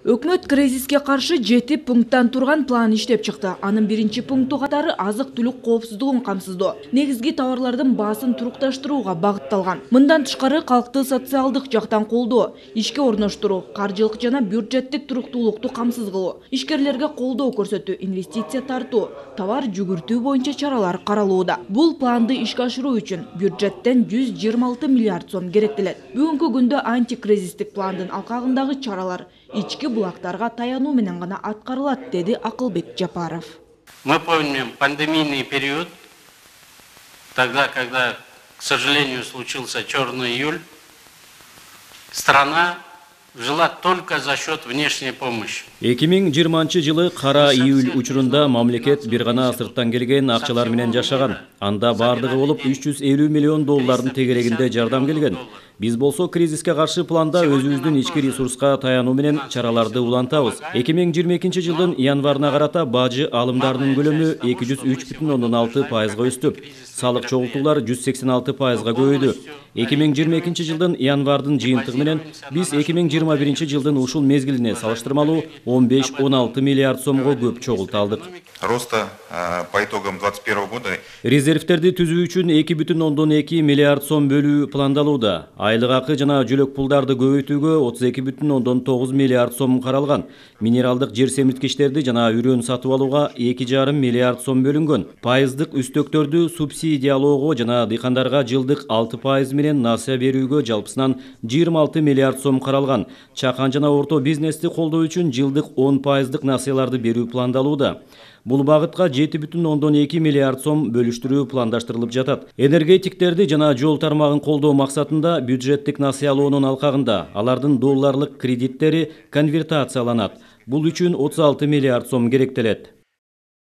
Өкмөт кризиске каршы 7 пункттан турган план иштеп чыкты. Анын биринчи пункту катары азык-түлүк коопсуздугун камсыздоо, негизги товарлардын баасын турукташтырууга багытталган. Мындан тышкары калкты социалдык жактан колдоо, ишке орноштуруу, каржылык жана бюджеттик туруктуулукту камсыз кылуу, ишкерлерге колдоо көрсөтүү, инвестиция тартуу, товар жүгүртүү боюнча чаралар каралууда. Бул планды ишке ашыруу үчүн бюджеттен 126 миллиард сом керектелет. Бүгүнкү күндө антикризистик пландын алкагындагы чаралар ички булактарга таянуу менен гана аткарылат, деди Акылбек Жапаров. Мы помним пандемийный период, тогда, когда, к сожалению, случился черный июль, страна жила только за счет внешней помощи. 2020 жылы кара июль учурунда мамлекет бир гана сырттан келген акчалар менен жашаган. Анда бардыгы болуп 350 миллион доллардын тегерегинде жардам келген. Биз болсо кризиске каршы планда өзүбүздүн ички ресурска таянуу менен чараларды улантабыз. 2022 жылдын январына карата бажы алымдарынын көлөмү 203,6%га өстү. Салык чогултуулар 186%га көбөйдү. 2022 жылдын январдын жыйынтыгы менен биз 2021 жылдын ушул мезгилине салыштырмалуу 15-16 миллиард сомго көп чогулта алдык. Роста по итогам 2021 года резервтерди түзүү үчүн 2,2 миллиард сом бөлүү пландалууда. Айлык акы жана жөлөк пулдарды көбөйтүүгө 32,9 миллиард сом каралган. Минералдык жер семирткичтерди жана үрөн сатып алууга 2,5 миллиард сом бөлүнгөн. Пайыздык үстөктөрдү субсидиялоого жана дыйкандарга жылдык 6% менен насыя берүүгө жалпысынан 26 миллиард сом каралган. Чакан жана орто бизнести колдоо үчүн жылдык 10%дык насыяларды берүү пландалууда. Бул багытка 7,2 миллиард сом бөлүштүрүү пландаштырылып жатат. Энергетиктерди жана жол тармагын колдоо максатында бюджеттик насыялоонун алкагында алардын долларлык кредиттери конвертацияланат. Бул үчүн 36 миллиард сом керектелет.